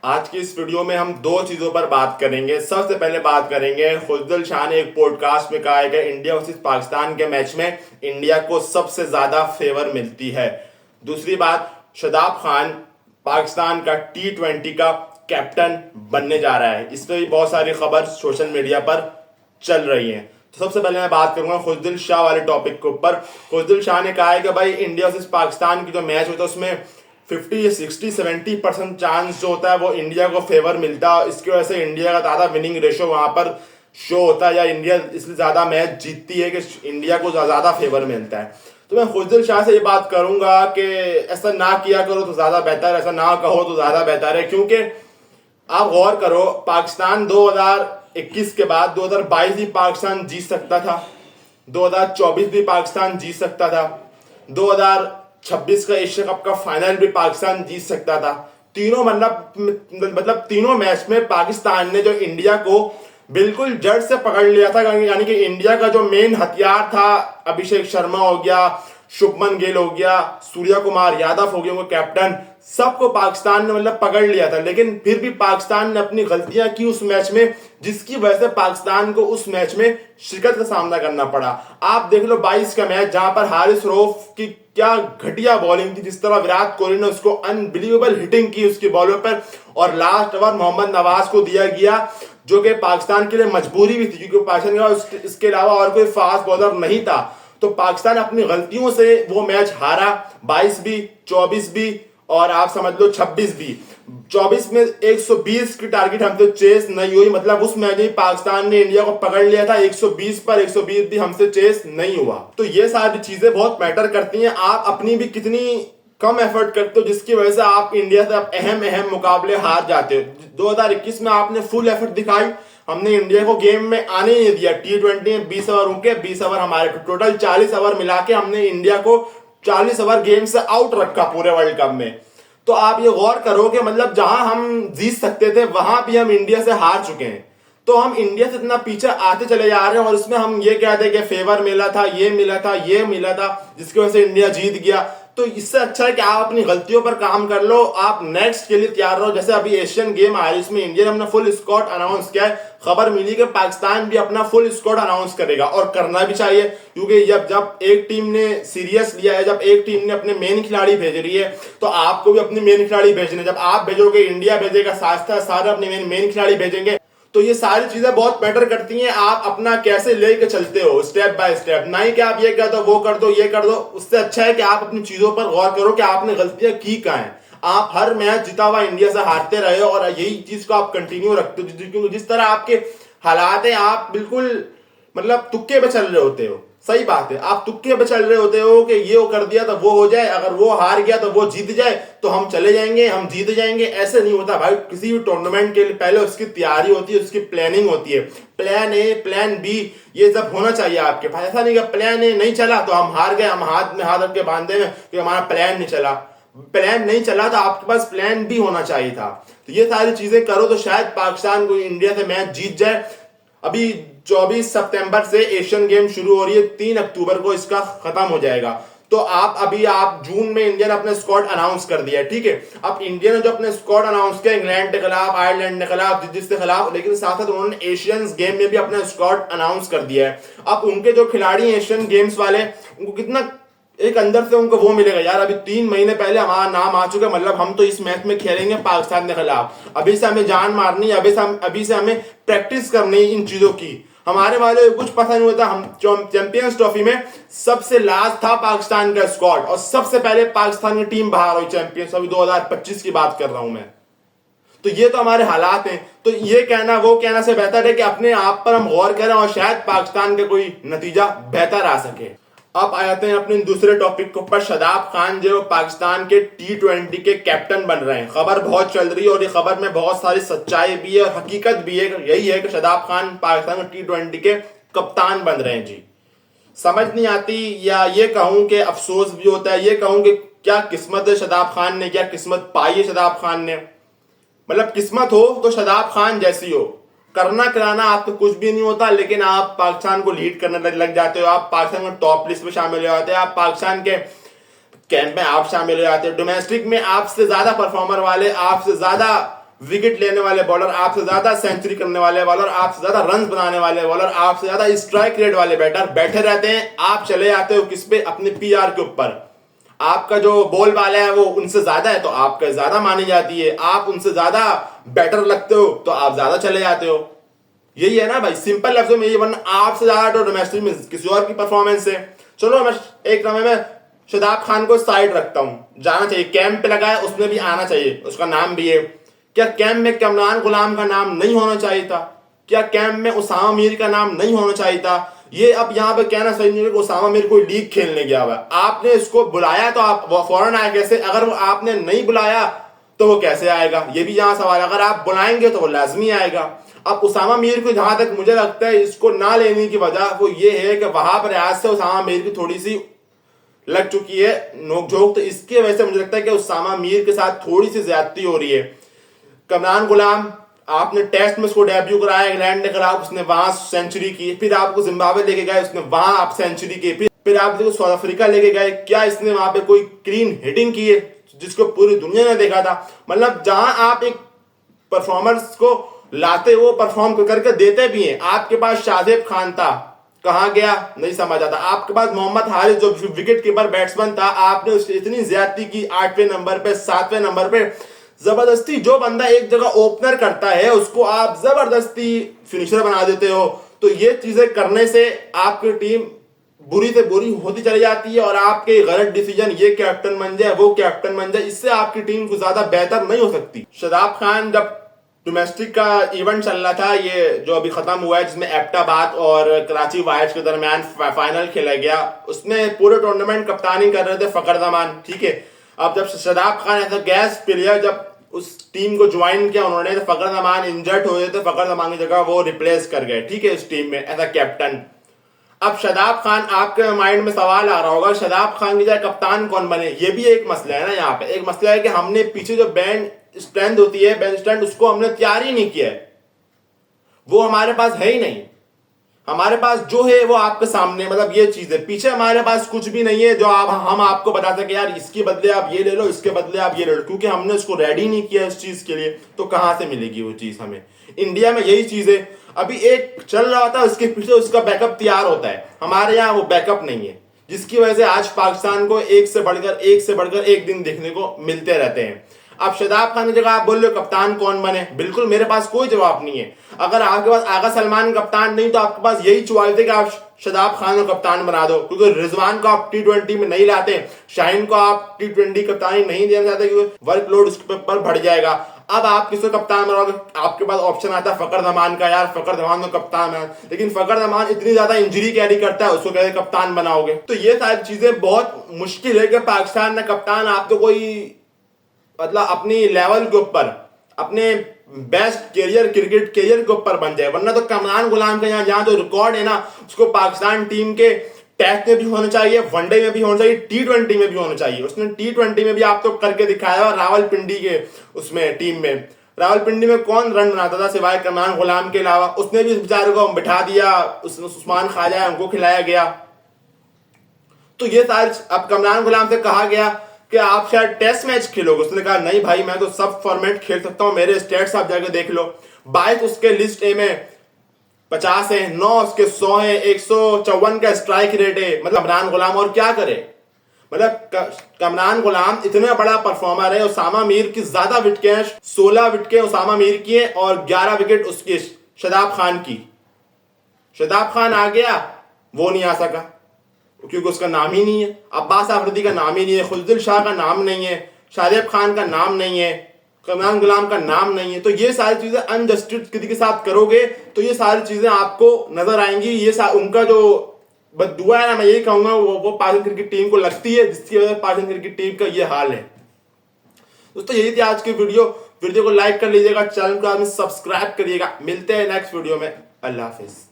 आज की इस वीडियो में हम दो चीजों पर बात करेंगे। सबसे पहले बात करेंगे, खुशदिल शाह ने एक पॉडकास्ट में कहा है कि इंडिया वर्सेस पाकिस्तान के मैच में इंडिया को सबसे ज्यादा फेवर मिलती है। दूसरी बात, शादाब खान पाकिस्तान का T20 का कैप्टन बनने जा रहा है। इस पर भी बहुत सारी खबर सोशल मीडिया पर चल रही है। तो सबसे पहले मैं बात करूंगा खुशदिल शाह वाले टॉपिक के ऊपर। खुशदिल शाह ने कहा है कि भाई इंडिया वर्सेस पाकिस्तान की जो मैच होता है उसमें 50-60-70% चांस जो होता है वो इंडिया को फेवर मिलता है। इसकी वजह से इंडिया का ज्यादा विनिंग रेशो वहां पर शो होता है, या इंडिया इसलिए ज्यादा मैच जीतती है कि इंडिया को ज्यादा फेवर मिलता है। तो मैं खुशदिल शाह से ये बात करूंगा कि ऐसा ना किया करो तो ज्यादा बेहतर है, ऐसा ना कहो तो ज्यादा बेहतर है। क्योंकि आप गौर करो, पाकिस्तान 2021 के बाद 2022 भी पाकिस्तान जीत सकता था, 2024 भी पाकिस्तान जीत सकता था, 2026 का एशिया कप का फाइनल भी पाकिस्तान जीत सकता था। तीनों मतलब तीनों मैच में पाकिस्तान ने जो इंडिया को बिल्कुल जड़ से पकड़ लिया था। यानी कि इंडिया का जो मेन हथियार था, अभिषेक शर्मा हो गया, शुभमन गिल हो गया, सूर्या कुमार यादव हो गया, उनको कैप्टन, सबको पाकिस्तान ने पकड़ लिया था। लेकिन फिर भी पाकिस्तान ने अपनी गलतियां की उस मैच में, जिसकी वजह से पाकिस्तान को उस मैच में शिकस्त का सामना करना पड़ा। आप देख लो 22 का मैच, जहां पर हारिस रऊफ की क्या घटिया बॉलिंग थी, जिस तरह विराट कोहली ने उसको अनबिलीवेबल हिटिंग की उसकी बॉलों पर, और लास्ट ओवर मोहम्मद नवाज को दिया गया, जो कि पाकिस्तान के लिए मजबूरी भी थी क्योंकि पाकिस्तान के इसके अलावा और कोई फास्ट बॉलर नहीं था। तो पाकिस्तान अपनी गलतियों से वो मैच हारा, 22 भी, 24 भी, और आप समझ लो 26 भी। 24 में 120 की टारगेट हमसे चेस नहीं हुई, मतलब उस मैच में पाकिस्तान ने इंडिया को पकड़ लिया था 120 पर, 120 भी हमसे चेस नहीं हुआ। तो ये सारी चीजें बहुत मैटर करती हैं। आप अपनी भी कितनी कम एफर्ट करते हो, जिसकी वजह से आप इंडिया से अहम मुकाबले हार जाते हो। 2021 में आपने फुल एफर्ट दिखाई, हमने इंडिया को गेम में आने नहीं दिया। T20 में 20 ओवर उनके, 20 ओवर हमारे, टोटल 40 ओवर मिला के हमने इंडिया को 40 ओवर गेम से आउट रखा पूरे वर्ल्ड कप में। तो आप ये गौर करो कि मतलब जहां हम जीत सकते थे वहां भी हम इंडिया से हार चुके हैं। तो हम इंडिया से इतना पीछे आते चले जा रहे हैं, और उसमें हम ये कहते हैं कि फेवर मिला था, ये मिला था, ये मिला था, जिसकी वजह से इंडिया जीत गया। तो इससे अच्छा है कि आप अपनी गलतियों पर काम कर लो, आप नेक्स्ट के लिए तैयार रहो। जैसे अभी एशियन गेम आ रही है, इसमें इंडिया ने अपना फुल स्क्वाड अनाउंस किया है। खबर मिली कि पाकिस्तान भी अपना फुल स्क्वाड अनाउंस करेगा, और करना भी चाहिए, क्योंकि जब एक टीम ने सीरियस लिया है, जब एक टीम ने अपने मेन खिलाड़ी भेज रही है, तो आपको भी अपने मेन खिलाड़ी भेजने। जब आप भेजोगे, इंडिया भेजेगा, साथ साथ अपने मेन खिलाड़ी भेजेंगे। तो ये सारी चीजें बहुत मैटर करती हैं, आप अपना कैसे लेके चलते हो स्टेप बाय स्टेप। ना ही कि आप ये कर दो, वो कर दो, ये कर दो। उससे अच्छा है कि आप अपनी चीजों पर गौर करो कि आपने गलतियां की कहां हैं। आप हर मैच जीता हुआ इंडिया से हारते रहे हो, और यही चीज को आप कंटिन्यू रखते हो, क्योंकि जिस तरह आपके हालात है, आप बिल्कुल मतलब तुक्के पे चल रहे होते हो। सही बात है, आप तुक्के पे चल रहे होते हो कि ये वो कर दिया तो वो हो जाए, अगर वो हार गया तो वो जीत जाए, तो हम चले जाएंगे, हम जीत जाएंगे। ऐसे नहीं होता भाई। किसी भी टूर्नामेंट के लिए पहले उसकी तैयारी होती है, उसकी प्लानिंग होती है। प्लान ए, प्लान बी, ये सब होना चाहिए आपके पास। ऐसा नहीं कि प्लान ए नहीं चला तो हम हार गए, हम हाथ में हाथ रख के बांधे हैं कि हमारा प्लान नहीं चला। प्लान नहीं चला तो आपके पास प्लान बी होना चाहिए था। तो ये सारी चीजें करो तो शायद पाकिस्तान को इंडिया से मैच जीत जाए। अभी 24 सितंबर से एशियन गेम शुरू हो रही है, 3 अक्टूबर को इसका खत्म हो जाएगा। तो आप जून में इंडिया ने अपने स्क्वाड अनाउंस कर दिया है, ठीक है। अब इंडिया ने जो अपने स्क्वाड अनाउंस किया, इंग्लैंड के खिलाफ, आयरलैंड के खिलाफ, जिसके खिलाफ, लेकिन साथ साथ उन्होंने एशियंस गेम में भी अपना स्क्वाड अनाउंस कर दिया है। अब उनके जो खिलाड़ी एशियन गेम्स वाले, उनको कितना एक अंदर से उनको वो मिलेगा, यार अभी 3 महीने पहले हमारा नाम आ चुका है, मतलब हम तो इस मैच में खेलेंगे पाकिस्तान के खिलाफ। अभी से हमें जान मारनी है, अभी से हमें प्रैक्टिस करनी है इन चीजों की। हमारे वाले कुछ पता नहीं होता। हम चैंपियंस ट्रॉफी में सबसे लास्ट था पाकिस्तान का स्क्वाड, और सबसे पहले पाकिस्तान की टीम बाहर हुई चैंपियंस। अभी 2025 की बात कर रहा हूं मैं। तो ये तो हमारे हालात हैं। तो ये कहना वो कहना से बेहतर है कि अपने आप पर हम गौर करें, और शायद पाकिस्तान के कोई नतीजा बेहतर आ सके। अब आ जाते हैं अपने दूसरे टॉपिक के ऊपर। शादाब खान जो पाकिस्तान के T20 के कैप्टन बन रहे हैं। खबर बहुत चल रही है, और ये खबर में बहुत सारी सच्चाई भी है और हकीकत भी है। यही है कि शादाब खान पाकिस्तान के T20 के कप्तान बन रहे हैं जी। समझ नहीं आती, या ये कहूं कि अफसोस भी होता है, ये कहूं कि क्या किस्मत है शादाब खान ने, क्या किस्मत पाई है शादाब खान ने। मतलब किस्मत हो तो शादाब खान जैसी हो, करना कराना आपको कुछ भी नहीं होता, लेकिन आप पाकिस्तान को लीड करने लग जाते हो। आप पाकिस्तान में टॉप लिस्ट में शामिल हो जाते हैं, आप पाकिस्तान के कैंप में आप शामिल हो जाते हो। डोमेस्टिक में आपसे ज्यादा परफॉर्मर वाले, आपसे ज्यादा विकेट लेने वाले बॉलर, आपसे ज्यादा सेंचुरी करने वाले बॉलर, आपसे ज्यादा रन बनाने वाले बॉलर, आपसे ज्यादा स्ट्राइक रेट वाले बैटर बैठे रहते हैं। आप चले जाते हो किस पे? अपने पीआर के ऊपर। आपका जो बॉल वाला है वो उनसे ज्यादा है तो आपका ज्यादा मानी जाती है, आप उनसे ज्यादा बेटर लगते हो तो आप ज्यादा चले जाते हो। यही है ना भाई, सिंपल लफ्जों में ये। वरना आपसे ज्यादा तो डोमेस्टिक में किसी और की परफॉर्मेंस है। चलो मैं एक समय में शादाब खान को साइड रखता हूं, जाना चाहिए, कैंप पे लगा है, उसमें भी आना चाहिए, उसका नाम भी है। क्या कैंप में कमरान गुलाम का नाम नहीं होना चाहिए था? क्या कैंप में उसामा मीर का नाम नहीं होना चाहिए था? ये अब यहाँ पे कहना सही नहीं है कि उसामा मीर कोई लीग खेलने गया हुआ, आपने इसको बुलाया तो आप वो फौरन आया कैसे? अगर वो आपने नहीं बुलाया तो वो कैसे आएगा? ये भी यहाँ सवाल है। अगर आप बुलाएंगे तो वो लाजमी आएगा। अब उसामा मीर को जहां तक मुझे लगता है इसको ना लेने की वजह वो ये है कि वहां पर आज से उसामा मीर की थोड़ी सी लग चुकी है नोकझोंक, तो इसकी वजह से मुझे लगता है कि उसामा मीर के साथ थोड़ी सी ज्यादती हो रही है। कमरान गुलाम, आपने टेस्ट में उसको डेब्यू कराया इंग्लैंड ने करा, उसने वहां सेंचुरी की, फिर आपको जिम्बाब्वे लेके गए, उसने वहां आप सेंचुरी की, फिर आप देखो साउथ अफ्रीका लेके गए, क्या इसने वहां पे कोई क्लीन हिटिंग की है जिसको पूरी दुनिया ने देखा था? मतलब जहां आप एक परफॉर्मर्स को लाते हो परफॉर्म करके देते भी हैं। आपके पास शाहजेब खान था, कहां गया नहीं समझ आता। आपके पास मोहम्मद हारिस जो विकेट कीपर बैट्समैन था, आपने उसकी इतनी ज्यादती की 8वें नंबर पे 7वें नंबर पे। जबरदस्ती जो बंदा एक जगह ओपनर करता है उसको आप जबरदस्ती फिनिशर बना देते हो। तो ये चीजें करने से आपकी टीम बुरी से बुरी होती चली जाती है और आपके गलत डिसीजन, ये कैप्टन बन जाए वो कैप्टन बन जाए, इससे आपकी टीम को ज्यादा बेहतर नहीं हो सकती। शादाब खान जब डोमेस्टिक का इवेंट चल रहा था, ये जो अभी खत्म हुआ है, जिसमें एबटाबाद और कराची वाइट्स के दरमियान फाइनल खेला गया, उसमें पूरे टूर्नामेंट कप्तानी कर रहे थे फकर जमान, ठीक है। अब जब शादाब खान ऐसा गैस प्लेयर जब उस टीम को ज्वाइन किया उन्होंने, तो फकर जमान इंजर्ड हो गए थे, फकर जमान की जगह वो रिप्लेस कर गए, ठीक है, इस टीम में एज अ कैप्टन। अब शादाब खान, आपके माइंड में सवाल आ रहा होगा शादाब खान की जगह कप्तान कौन बने? ये भी एक मसला है ना। यहाँ पे एक मसला है कि हमने पीछे जो बैंड स्ट्रेंथ होती है, बेंच स्ट्रेंथ, उसको हमने तैयार ही नहीं किया है, वो हमारे पास है ही नहीं। हमारे पास जो है वो आपके सामने, मतलब ये चीज है, पीछे हमारे पास कुछ भी नहीं है जो हम आपको बता सके यार इसके बदले आप ये ले लो, इसके बदले आप ये ले लो, क्योंकि हमने उसको रेडी नहीं किया इस चीज के लिए। तो कहां से मिलेगी वो चीज हमें? इंडिया में यही चीज है। अभी एक चल रहा होता है, उसके पीछे उसका बैकअप तैयार होता है। हमारे यहाँ वो बैकअप नहीं है, जिसकी वजह से आज पाकिस्तान को एक से बढ़कर एक दिन देखने को मिलते रहते हैं। अब शादाब खान की जगह आप बोल रहे हो कप्तान कौन बने, बिल्कुल मेरे पास कोई जवाब नहीं है। अगर आपके पास आगा सलमान कप्तान नहीं तो आपके पास यही चॉइस है कि आप शादाब खान को कप्तान बना दो, क्योंकि रिजवान को आप T20 में नहीं लाते, शाहीन को आप T20 कप्तानी नहीं देना चाहते क्योंकि वर्कलोड उसके ऊपर बढ़ जाएगा। अब आप किसको कप्तान बनाओगे? आपके पास ऑप्शन आता है फकर जमान का, यार फकर जमान को कप्तान है, लेकिन फकर जमान इतनी ज्यादा इंजरी कैरी करता है, उसको कैसे कप्तान बनाओगे? तो ये सारी चीजें बहुत मुश्किल है कि पाकिस्तान में कप्तान आप तो कोई मतलब अपनी लेवल के ऊपर, अपने बेस्ट क्रिकेट कैरियर के ऊपर बन जाए। वरना तो कमरान गुलाम का यहाँ जहां जो रिकॉर्ड है ना, उसको पाकिस्तान टीम के टेस्ट में भी होना चाहिए, वनडे में भी होना चाहिए, T20 में भी होना चाहिए। उसने T20 में भी आप तो करके दिखाया रावलपिंडी के उसमें टीम में। रावलपिंडी में कौन रन बनाता था सिवाय कमरान गुलाम के अलावा? उसने भी बेचारे को बिठा दिया, उस्मान ख्वाजा उनको खिलाया गया। तो ये सारे, अब कमरान गुलाम से कहा गया कि आप शायद टेस्ट मैच खेलोगे, उसने कहा नहीं भाई मैं तो सब फॉर्मेट खेल सकता हूं, मेरे स्टेट्स आप जाके देख लो। 22 उसके लिस्ट ए में 50 है, 9 उसके 100 है, 154 का स्ट्राइक रेट है। मतलब कमरान गुलाम और क्या करे? मतलब कमरान गुलाम इतना बड़ा परफॉर्मर है, उसामा मीर की ज्यादा विकेट हैं, 16 विकेट उसामा मीर की है और 11 विकेट उसकी शादाब खान की। शादाब खान आ गया, वो नहीं आ सका क्योंकि उसका नाम ही नहीं है, अब्बास आफरीदी का नाम ही नहीं है, खुजदिल शाह का नाम नहीं है, शाहजेब खान का नाम नहीं है, कमरान गुलाम का नाम नहीं है। तो ये सारी चीजें अनजस्टिस किसी के साथ करोगे तो ये सारी चीजें आपको नजर आएंगी। ये उनका जो बद्दुआ है ना, मैं यही कहूंगा वो पाकिस्तान क्रिकेट टीम को लगती है, जिसकी वजह से पाकिस्तान क्रिकेट टीम का ये हाल है। दोस्तों यही थी आज की वीडियो को लाइक कर लीजिएगा, चैनल को सब्सक्राइब करिएगा। मिलते हैं नेक्स्ट वीडियो में। अल्लाह हाफिज।